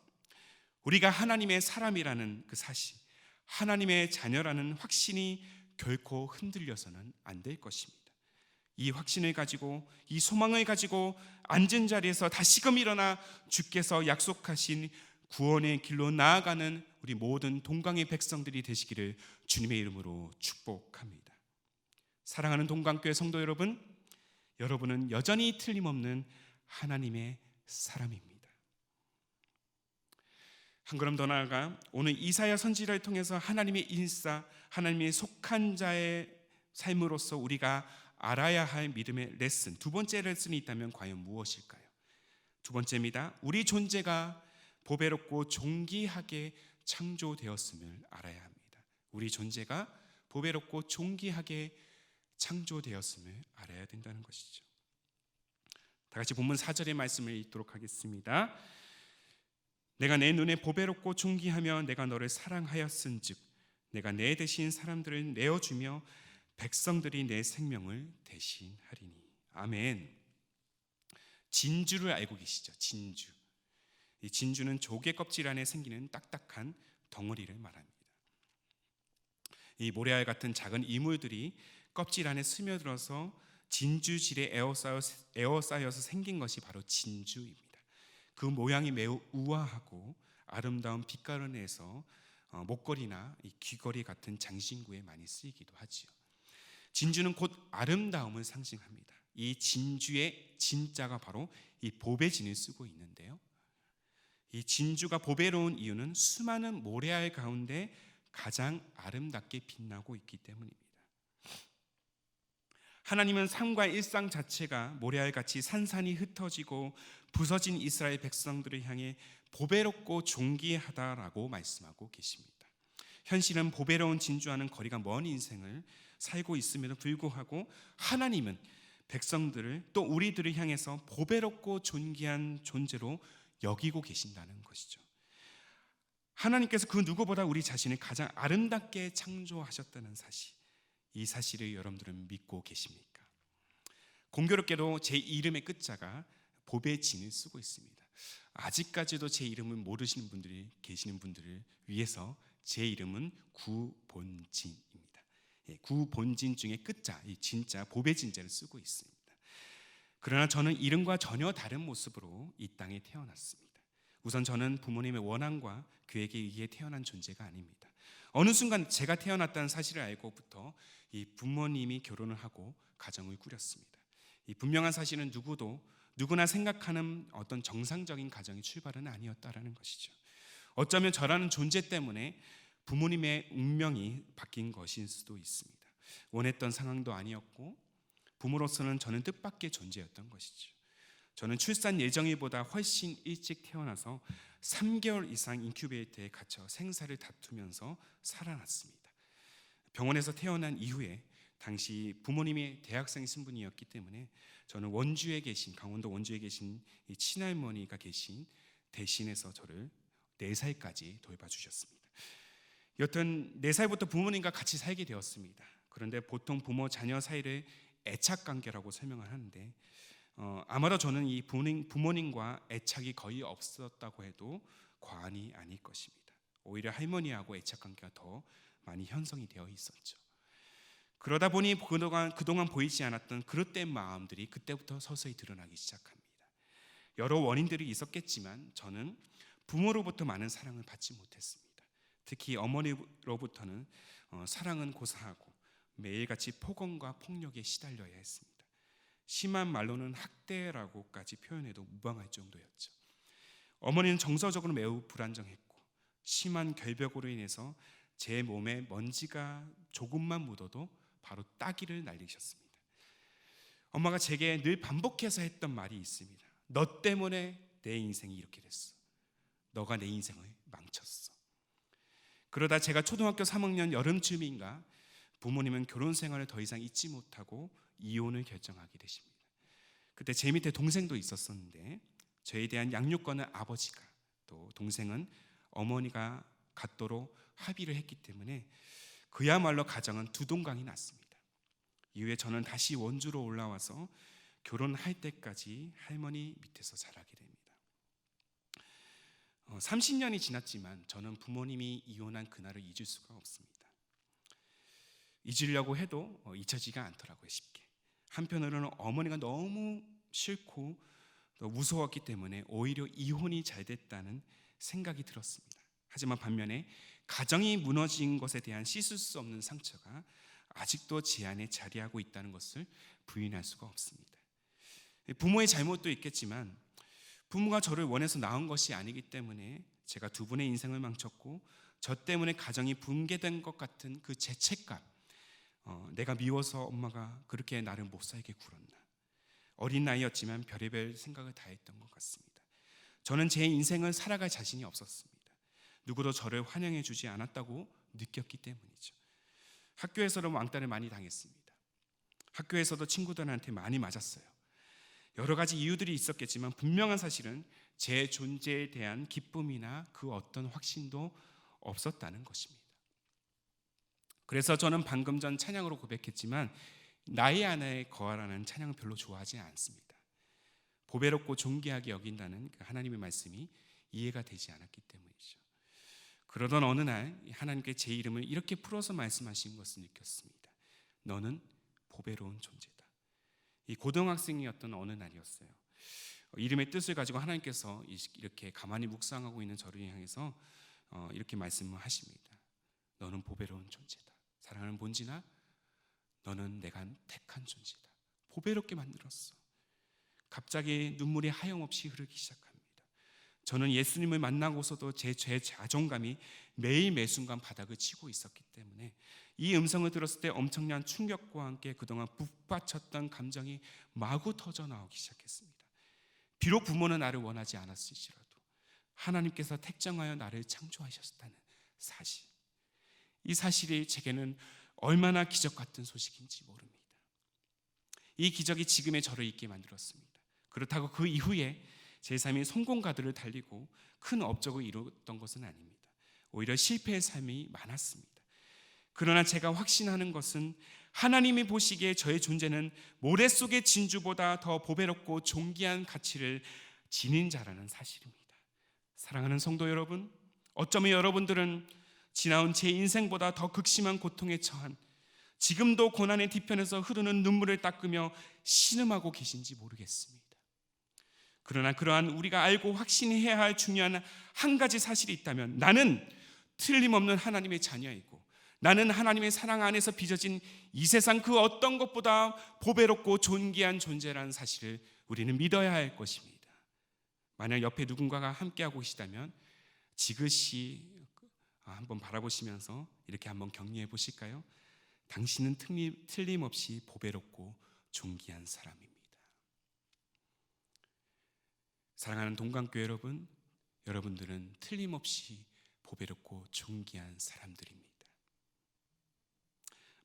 우리가 하나님의 사람이라는 그 사실, 하나님의 자녀라는 확신이 결코 흔들려서는 안 될 것입니다. 이 확신을 가지고, 이 소망을 가지고 앉은 자리에서 다시금 일어나 주께서 약속하신 구원의 길로 나아가는 우리 모든 동강의 백성들이 되시기를 주님의 이름으로 축복합니다. 사랑하는 동강교회 성도 여러분, 여러분은 여전히 틀림없는 하나님의 사람입니다. 한 걸음 더 나아가 오늘 이사야 선지자를 통해서 하나님의 인싸, 하나님의 속한 자의 삶으로서 우리가 알아야 할 믿음의 레슨, 두 번째 레슨이 있다면 과연 무엇일까요? 두 번째입니다. 우리 존재가 보배롭고 존귀하게 창조되었음을 알아야 합니다. 우리 존재가 보배롭고 존귀하게 창조되었음을 알아야 된다는 것이죠. 다 같이 본문 4절의 말씀을 읽도록 하겠습니다. 내가 내 눈에 보배롭고 존귀하며 내가 너를 사랑하였은즉 내가 내 대신 사람들을 내어주며 백성들이 내 생명을 대신하리니. 아멘. 진주를 알고 계시죠? 진주. 이 진주는 조개 껍질 안에 생기는 딱딱한 덩어리를 말합니다. 이 모래알 같은 작은 이물들이 껍질 안에 스며들어서 진주질에 에워싸여서 생긴 것이 바로 진주입니다. 그 모양이 매우 우아하고 아름다운 빛깔을 내서 목걸이나 이 귀걸이 같은 장신구에 많이 쓰이기도 하지요. 진주는 곧 아름다움을 상징합니다. 이 진주의 진자가 바로 이 보배진을 쓰고 있는데요, 이 진주가 보배로운 이유는 수많은 모래알 가운데 가장 아름답게 빛나고 있기 때문입니다. 하나님은 삶과 일상 자체가 모래알같이 산산이 흩어지고 부서진 이스라엘 백성들을 향해 보배롭고 존귀하다라고 말씀하고 계십니다. 현실은 보배로운 진주와는 거리가 먼 인생을 살고 있음에도 불구하고 하나님은 백성들을, 또 우리들을 향해서 보배롭고 존귀한 존재로 여기고 계신다는 것이죠. 하나님께서 그 누구보다 우리 자신을 가장 아름답게 창조하셨다는 사실, 이 사실을 여러분들은 믿고 계십니까? 공교롭게도 제 이름의 끝자가 보배진을 쓰고 있습니다. 아직까지도 제 이름을 모르시는 분들이 계시는 분들을 위해서 제 이름은 구본진입니다. 구본진 중에 끝자, 이 진자, 보배진자를 쓰고 있습니다. 그러나 저는 이름과 전혀 다른 모습으로 이 땅에 태어났습니다. 우선 저는 부모님의 원함과 그에게 의해 태어난 존재가 아닙니다. 어느 순간 제가 태어났다는 사실을 알고부터 이 부모님이 결혼을 하고 가정을 꾸렸습니다. 이 분명한 사실은 누구나 생각하는 어떤 정상적인 가정의 출발은 아니었다라는 것이죠. 어쩌면 저라는 존재 때문에 부모님의 운명이 바뀐 것일 수도 있습니다. 원했던 상황도 아니었고 부모로서는 저는 뜻밖의 존재였던 것이죠. 저는 출산 예정일보다 훨씬 일찍 태어나서 3개월 이상 인큐베이터에 갇혀 생사를 다투면서 살아났습니다. 병원에서 태어난 이후에 당시 부모님이 대학생 신분이었기 때문에 저는 원주에 계신, 강원도 원주에 계신 이 친할머니가 계신 대신해서 저를 4살까지 돌봐주셨습니다. 여튼 4살부터 부모님과 같이 살게 되었습니다. 그런데 보통 부모 자녀 사이를 애착관계라고 설명을 하는데 아마도 저는 이 부모님과 애착이 거의 없었다고 해도 과언이 아닐 것입니다. 오히려 할머니하고 애착관계가 더 많이 형성이 되어 있었죠. 그러다 보니 그동안 보이지 않았던 그릇된 마음들이 그때부터 서서히 드러나기 시작합니다. 여러 원인들이 있었겠지만 저는 부모로부터 많은 사랑을 받지 못했습니다. 특히 어머니로부터는 사랑은 고사하고 매일같이 폭언과 폭력에 시달려야 했습니다. 심한 말로는 학대라고까지 표현해도 무방할 정도였죠. 어머니는 정서적으로 매우 불안정했고 심한 결벽으로 인해서 제 몸에 먼지가 조금만 묻어도 바로 따귀를 날리셨습니다. 엄마가 제게 늘 반복해서 했던 말이 있습니다. 너 때문에 내 인생이 이렇게 됐어. 너가 내 인생을 망쳤어. 그러다 제가 초등학교 3학년 여름쯤인가 부모님은 결혼 생활을 더 이상 잊지 못하고 이혼을 결정하게 되십니다. 그때 제 밑에 동생도 있었었는데 저에 대한 양육권은 아버지가, 또 동생은 어머니가 갖도록 합의를 했기 때문에 그야말로 가정은 두동강이 났습니다. 이후에 저는 다시 원주로 올라와서 결혼할 때까지 할머니 밑에서 자라게 됩니다. 30년이 지났지만 저는 부모님이 이혼한 그날을 잊을 수가 없습니다. 잊으려고 해도 잊혀지가 않더라고요, 쉽게. 한편으로는 어머니가 너무 싫고 또 무서웠기 때문에 오히려 이혼이 잘 됐다는 생각이 들었습니다. 하지만 반면에 가정이 무너진 것에 대한 씻을 수 없는 상처가 아직도 제 안에 자리하고 있다는 것을 부인할 수가 없습니다. 부모의 잘못도 있겠지만 부모가 저를 원해서 낳은 것이 아니기 때문에 제가 두 분의 인생을 망쳤고 저 때문에 가정이 붕괴된 것 같은 그 죄책감, 내가 미워서 엄마가 그렇게 나를 못 살게 굴었나. 어린 나이였지만 별의별 생각을 다 했던 것 같습니다. 저는 제 인생을 살아갈 자신이 없었습니다. 누구도 저를 환영해 주지 않았다고 느꼈기 때문이죠. 학교에서도 왕따를 많이 당했습니다. 학교에서도 친구들한테 많이 맞았어요. 여러 가지 이유들이 있었겠지만 분명한 사실은 제 존재에 대한 기쁨이나 그 어떤 확신도 없었다는 것입니다. 그래서 저는 방금 전 찬양으로 고백했지만 나의 안에 거하라는 찬양을 별로 좋아하지 않습니다. 보배롭고 존귀하게 여긴다는 그 하나님의 말씀이 이해가 되지 않았기 때문이죠. 그러던 어느 날 하나님께 제 이름을 이렇게 풀어서 말씀하신 것을 느꼈습니다. 너는 보배로운 존재다. 이 고등학생이었던 어느 날이었어요. 이름의 뜻을 가지고 하나님께서 이렇게 가만히 묵상하고 있는 저를 향해서 이렇게 말씀을 하십니다. 너는 보배로운 존재다. 사랑하는 본진아, 너는 내가 택한 존재다. 보배롭게 만들었어. 갑자기 눈물이 하염없이 흐르기 시작합니다. 저는 예수님을 만나고서도 제 자존감이 매일 매순간 바닥을 치고 있었기 때문에 이 음성을 들었을 때 엄청난 충격과 함께 그동안 북받쳤던 감정이 마구 터져 나오기 시작했습니다. 비록 부모는 나를 원하지 않았을지라도 하나님께서 택정하여 나를 창조하셨다는 사실, 이 사실이 제게는 얼마나 기적 같은 소식인지 모릅니다. 이 기적이 지금의 저를 있게 만들었습니다. 그렇다고 그 이후에 제 삶이 성공가들을 달리고 큰 업적을 이루었던 것은 아닙니다. 오히려 실패의 삶이 많았습니다. 그러나 제가 확신하는 것은 하나님이 보시기에 저의 존재는 모래 속의 진주보다 더 보배롭고 존귀한 가치를 지닌 자라는 사실입니다. 사랑하는 성도 여러분, 어쩌면 여러분들은 지나온 제 인생보다 더 극심한 고통에 처한, 지금도 고난의 뒤편에서 흐르는 눈물을 닦으며 신음하고 계신지 모르겠습니다. 그러나 그러한 우리가 알고 확신해야 할 중요한 한 가지 사실이 있다면, 나는 틀림없는 하나님의 자녀이고 나는 하나님의 사랑 안에서 빚어진 이 세상 그 어떤 것보다 보배롭고 존귀한 존재라는 사실을 우리는 믿어야 할 것입니다. 만약 옆에 누군가가 함께하고 계시다면 지그시 한번 바라보시면서 이렇게 한번 격려해 보실까요? 당신은 틀림없이 보배롭고 존귀한 사람입니다. 사랑하는 동강교회 여러분, 여러분들은 틀림없이 보배롭고 존귀한 사람들입니다.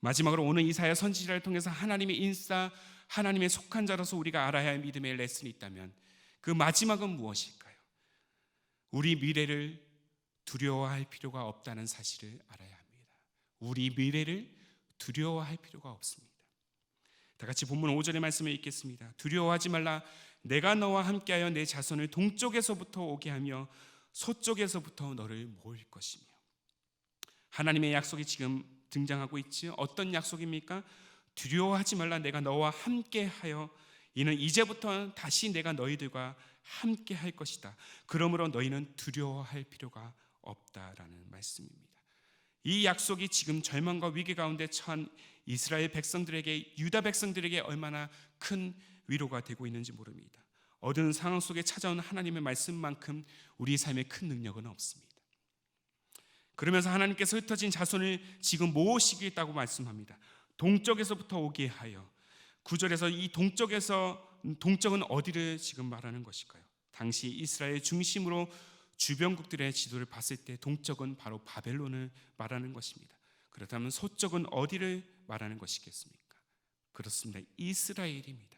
마지막으로 오늘 이사야 선지자를 통해서 하나님의 인싸, 하나님의 속한 자로서 우리가 알아야 할 믿음의 레슨이 있다면 그 마지막은 무엇일까요? 우리 미래를 두려워할 필요가 없다는 사실을 알아야 합니다. 우리 미래를 두려워할 필요가 없습니다. 다 같이 본문 5절의 말씀을 읽겠습니다. 두려워하지 말라. 내가 너와 함께하여 내 자손을 동쪽에서부터 오게 하며 서쪽에서부터 너를 모을 것이며. 하나님의 약속이 지금 등장하고 있지요. 어떤 약속입니까? 두려워하지 말라. 내가 너와 함께하여 이는 이제부터 다시 내가 너희들과 함께 할 것이다. 그러므로 너희는 두려워할 필요가 없다라는 말씀입니다. 이 약속이 지금 절망과 위기 가운데 처한 이스라엘 백성들에게, 유다 백성들에게 얼마나 큰 위로가 되고 있는지 모릅니다. 어두운 상황 속에 찾아온 하나님의 말씀만큼 우리 삶에 큰 능력은 없습니다. 그러면서 하나님께서 흩어진 자손을 지금 모으시겠다고 말씀합니다. 동쪽에서부터 오게 하여. 9절에서 이 동쪽은 어디를 지금 말하는 것일까요? 당시 이스라엘 중심으로 주변국들의 지도를 봤을 때 동쪽은 바로 바벨론을 말하는 것입니다. 그렇다면 서쪽은 어디를 말하는 것이겠습니까? 그렇습니다. 이스라엘입니다.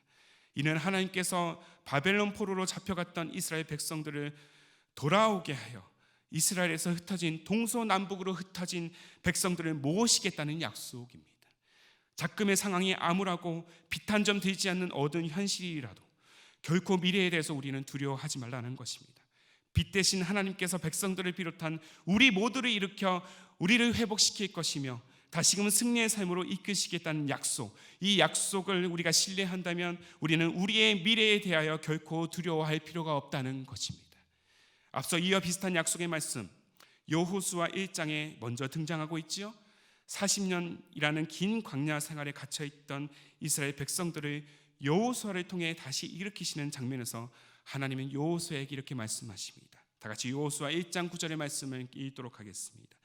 이는 하나님께서 바벨론 포로로 잡혀갔던 이스라엘 백성들을 돌아오게 하여 이스라엘에서 흩어진 동서남북으로 흩어진 백성들을 모으시겠다는 약속입니다. 작금의 상황이 암울하고 빛 한 점 되지 않는 어두운 현실이라도 결코 미래에 대해서 우리는 두려워하지 말라는 것입니다. 빛 대신 하나님께서 백성들을 비롯한 우리 모두를 일으켜 우리를 회복시킬 것이며 다시금 승리의 삶으로 이끄시겠다는 약속, 이 약속을 우리가 신뢰한다면 우리는 우리의 미래에 대하여 결코 두려워할 필요가 없다는 것입니다. 앞서 이와 비슷한 약속의 말씀 여호수아 1장에 먼저 등장하고 있지요. 40년이라는 긴 광야 생활에 갇혀있던 이스라엘 백성들을 여호수아를 통해 다시 일으키시는 장면에서 하나님은 여호수아에게 이렇게 말씀하십니다. 다 같이 여호수아 1장 9절의 말씀을 읽도록 하겠습니다.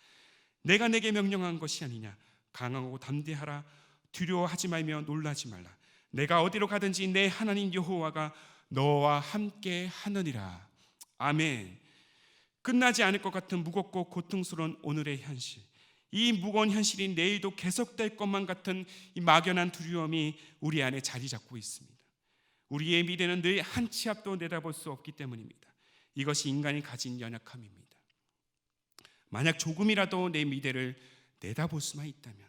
내가 내게 명령한 것이 아니냐. 강하고 담대하라. 두려워하지 말며 놀라지 말라. 내가 어디로 가든지 내 하나님 여호와가 너와 함께 하느니라. 아멘. 끝나지 않을 것 같은 무겁고 고통스러운 오늘의 현실, 이 무거운 현실이 내일도 계속될 것만 같은 이 막연한 두려움이 우리 안에 자리 잡고 있습니다. 우리의 미래는 늘 한 치 앞도 내다볼 수 없기 때문입니다. 이것이 인간이 가진 연약함입니다. 만약 조금이라도 내 미래를 내다볼 수만 있다면,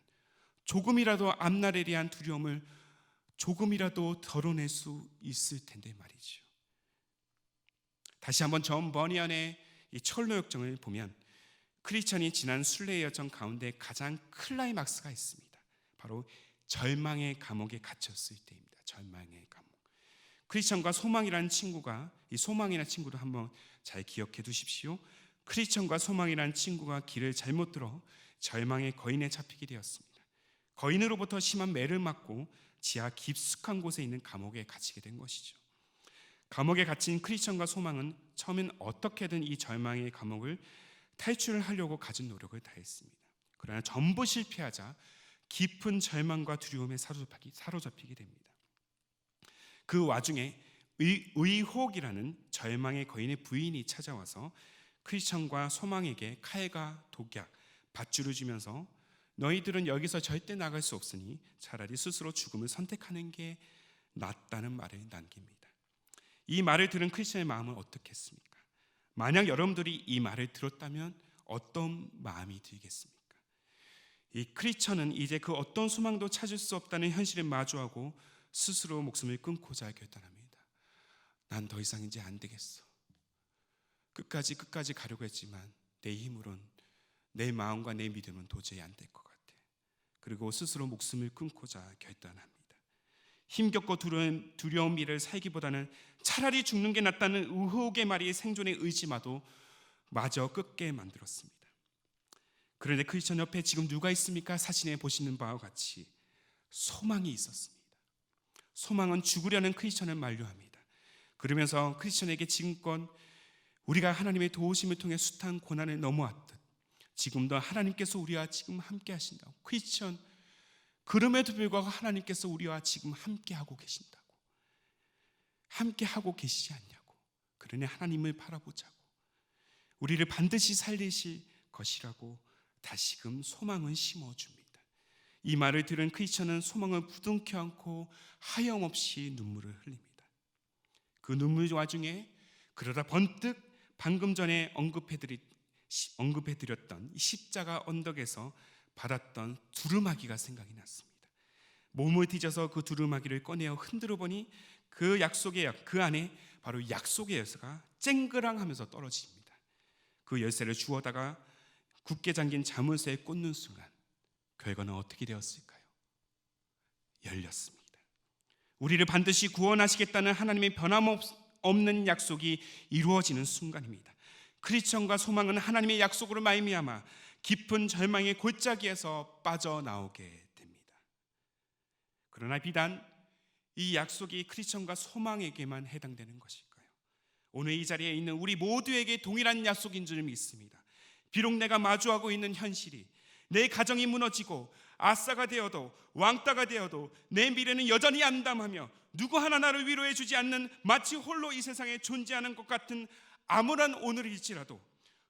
조금이라도 앞날에 대한 두려움을 조금이라도 덜어낼 수 있을 텐데 말이죠. 다시 한번 존 버니언의 이 철로 역정을 보면 크리스천이 지난 순례의 여정 가운데 가장 클라이막스가 있습니다. 바로 절망의 감옥에 갇혔을 때입니다. 절망의 감옥. 크리스천과 소망이라는 친구가, 이 소망이라는 친구도 한번 잘 기억해 두십시오. 크리스천과 소망이라는 친구가 길을 잘못 들어 절망의 거인에 잡히게 되었습니다. 거인으로부터 심한 매를 맞고 지하 깊숙한 곳에 있는 감옥에 갇히게 된 것이죠. 감옥에 갇힌 크리스천과 소망은 처음엔 어떻게든 이 절망의 감옥을 탈출을 하려고 가진 노력을 다했습니다. 그러나 전부 실패하자 깊은 절망과 두려움에 사로잡히게 됩니다. 그 와중에 의혹이라는 절망의 거인의 부인이 찾아와서 크리스천과 소망에게 칼과 독약, 밧줄을 주면서 너희들은 여기서 절대 나갈 수 없으니 차라리 스스로 죽음을 선택하는 게 낫다는 말을 남깁니다. 이 말을 들은 크리스천의 마음은 어떻겠습니까? 만약 여러분들이 이 말을 들었다면 어떤 마음이 들겠습니까? 이 크리스천은 이제 그 어떤 소망도 찾을 수 없다는 현실을 마주하고 스스로 목숨을 끊고자 결단합니다. 난 더 이상 이제 안 되겠어. 끝까지 가려고 했지만 내 힘으론, 내 마음과 내 믿음은 도저히 안 될 것 같아. 그리고 스스로 목숨을 끊고자 결단합니다. 힘겹고 두려운 미래를 살기보다는 차라리 죽는 게 낫다는 의혹의 말이 생존의 의지마도 마저 끊게 만들었습니다. 그런데 크리스천 옆에 지금 누가 있습니까? 사진에 보시는 바와 같이 소망이 있었습니다. 소망은 죽으려는 크리스천을 만류합니다. 그러면서 크리스천에게 지금껏 우리가 하나님의 도우심을 통해 숱한 고난을 넘어왔듯 지금도 하나님께서 우리와 지금 함께 하신다고. 크리스천, 그럼에도 불구하고 하나님께서 우리와 지금 함께 하고 계신다고. 함께 하고 계시지 않냐고. 그러니 하나님을 바라보자고. 우리를 반드시 살리실 것이라고 다시금 소망은 심어줍니다. 이 말을 들은 크리스천은 소망을 부둥켜 안고 하염없이 눈물을 흘립니다. 그 눈물 와중에 그러다 번뜩 방금 전에 언급해드렸던 이 십자가 언덕에서 받았던 두루마기가 생각이 났습니다. 몸을 뒤져서 그 두루마기를 꺼내어 흔들어 보니 그 안에 바로 약속의 열쇠가 쨍그랑하면서 떨어집니다. 그 열쇠를 주워다가 굳게 잠긴 자물쇠에 꽂는 순간 결과는 어떻게 되었을까요? 열렸습니다. 우리를 반드시 구원하시겠다는 하나님의 변함없는 약속이 이루어지는 순간입니다. 크리스천과 소망은 하나님의 약속으로 말미암아 깊은 절망의 골짜기에서 빠져나오게 됩니다. 그러나 비단 이 약속이 크리스천과 소망에게만 해당되는 것일까요? 오늘 이 자리에 있는 우리 모두에게 동일한 약속인 줄 믿습니다. 비록 내가 마주하고 있는 현실이 내 가정이 무너지고 아싸가 되어도 왕따가 되어도 내 미래는 여전히 암담하며 누구 하나 나를 위로해 주지 않는 마치 홀로 이 세상에 존재하는 것 같은 암울한 오늘일지라도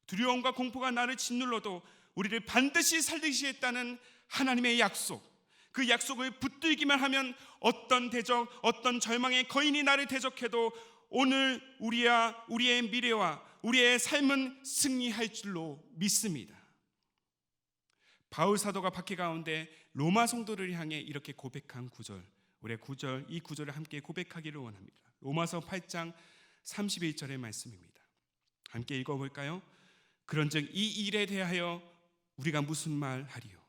두려움과 공포가 나를 짓눌러도 우리를 반드시 살리시겠다는 하나님의 약속, 그 약속을 붙들기만 하면 어떤 대적, 어떤 절망의 거인이 나를 대적해도 오늘 우리의 미래와 우리의 삶은 승리할 줄로 믿습니다. 바울 사도가 박해 가운데 로마 성도를 향해 이렇게 고백한 구절, 우리 이 구절을 함께 고백하기를 원합니다. 로마서 8장 31절의 말씀입니다. 함께 읽어볼까요? 그런즉 이 일에 대하여 우리가 무슨 말 하리요?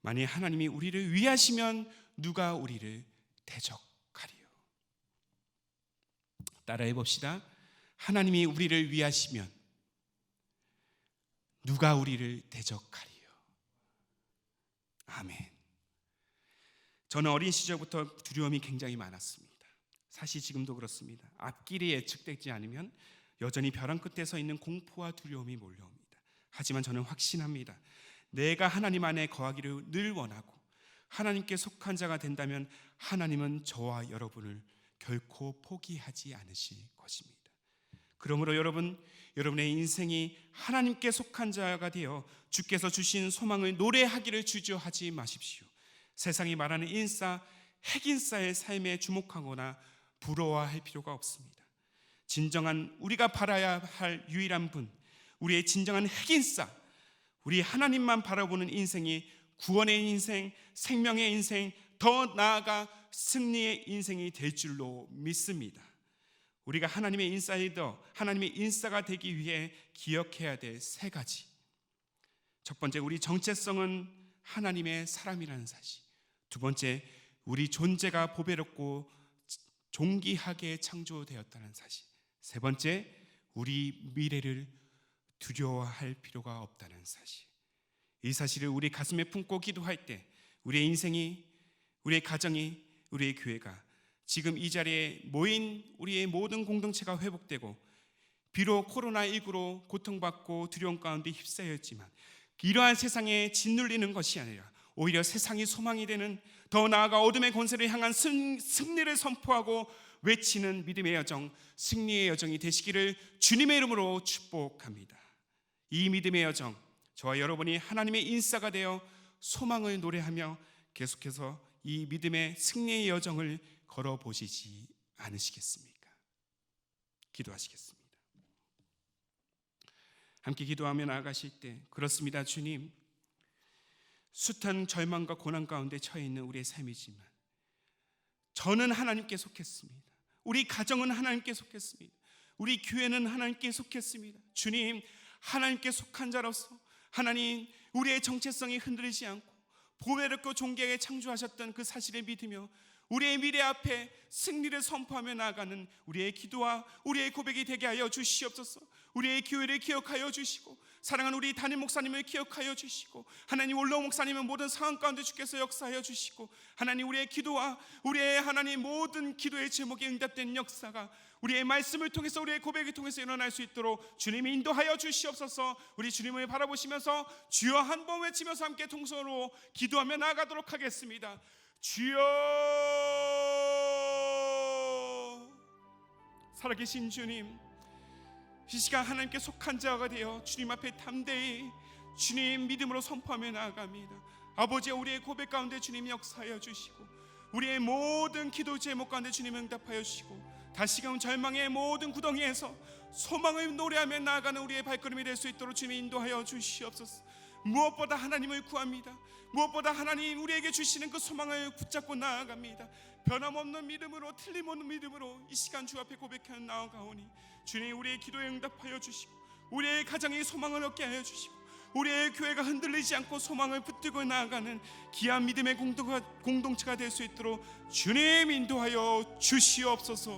만일 하나님이 우리를 위하시면 누가 우리를 대적하리요? 따라해 봅시다. 하나님이 우리를 위하시면 누가 우리를 대적하리요? 아멘. 저는 어린 시절부터 두려움이 굉장히 많았습니다. 사실 지금도 그렇습니다. 앞길이 예측되지 않으면 여전히 벼랑 끝에 서 있는 공포와 두려움이 몰려옵니다. 하지만 저는 확신합니다. 내가 하나님 안에 거하기를 늘 원하고 하나님께 속한 자가 된다면 하나님은 저와 여러분을 결코 포기하지 않으실 것입니다. 그러므로 여러분의 인생이 하나님께 속한 자가 되어 주께서 주신 소망을 노래하기를 주저하지 마십시오. 세상이 말하는 핵인싸의 삶에 주목하거나 부러워할 필요가 없습니다. 진정한 우리가 바라야 할 유일한 분, 우리의 진정한 핵인싸, 우리 하나님만 바라보는 인생이 구원의 인생, 생명의 인생, 더 나아가 승리의 인생이 될 줄로 믿습니다. 우리가 하나님의 인사이더, 하나님의 인싸가 되기 위해 기억해야 될 3가지. 첫 번째, 우리 정체성은 하나님의 사람이라는 사실. 두 번째, 우리 존재가 보배롭고 존귀하게 창조되었다는 사실. 세 번째, 우리 미래를 두려워할 필요가 없다는 사실. 이 사실을 우리 가슴에 품고 기도할 때 우리의 인생이, 우리의 가정이, 우리의 교회가 지금 이 자리에 모인 우리의 모든 공동체가 회복되고 비록 코로나19로 고통받고 두려움 가운데 휩싸였지만 이러한 세상에 짓눌리는 것이 아니라 오히려 세상이 소망이 되는, 더 나아가 어둠의 권세를 향한 승리를 선포하고 외치는 믿음의 여정, 승리의 여정이 되시기를 주님의 이름으로 축복합니다. 이 믿음의 여정, 저와 여러분이 하나님의 인싸가 되어 소망을 노래하며 계속해서 이 믿음의 승리의 여정을 걸어보시지 않으시겠습니까? 기도하시겠습니다. 함께 기도하며 나아가실 때, 그렇습니다 주님, 숱한 절망과 고난 가운데 처해 있는 우리의 삶이지만 저는 하나님께 속했습니다. 우리 가정은 하나님께 속했습니다. 우리 교회는 하나님께 속했습니다. 주님, 하나님께 속한 자로서 하나님, 우리의 정체성이 흔들리지 않고 보배롭고 존귀하게 창조하셨던 그 사실을 믿으며 우리의 미래 앞에 승리를 선포하며 나아가는 우리의 기도와 우리의 고백이 되게 하여 주시옵소서. 우리의 교회를 기억하여 주시고 사랑하는 우리 담임 목사님을 기억하여 주시고 하나님, 원로 목사님은 모든 상황 가운데 주께서 역사하여 주시고 하나님, 우리의 기도와 우리의 하나님 모든 기도의 제목에 응답된 역사가 우리의 말씀을 통해서, 우리의 고백을 통해서 일어날 수 있도록 주님이 인도하여 주시옵소서. 우리 주님을 바라보시면서 주여 한번 외치면서 함께 통성으로 기도하며 나아가도록 하겠습니다. 주여, 살아계신 주님, 이 시간 하나님께 속한 자가 되어 주님 앞에 담대히 주님 믿음으로 선포하며 나아갑니다. 아버지, 우리의 고백 가운데 주님 역사하여 주시고 우리의 모든 기도 제목 가운데 주님 응답하여 주시고 다시금 절망의 모든 구덩이에서 소망을 노래하며 나아가는 우리의 발걸음이 될 수 있도록 주님 인도하여 주시옵소서. 무엇보다 하나님을 구합니다. 무엇보다 하나님 우리에게 주시는 그 소망을 붙잡고 나아갑니다. 변함없는 믿음으로, 틀림없는 믿음으로 이 시간 주 앞에 고백하여 나아가오니 주님, 우리의 기도에 응답하여 주시고 우리의 가정에 소망을 얻게 하여 주시고 우리의 교회가 흔들리지 않고 소망을 붙들고 나아가는 귀한 믿음의 공동체가 될 수 있도록 주님 인도하여 주시옵소서.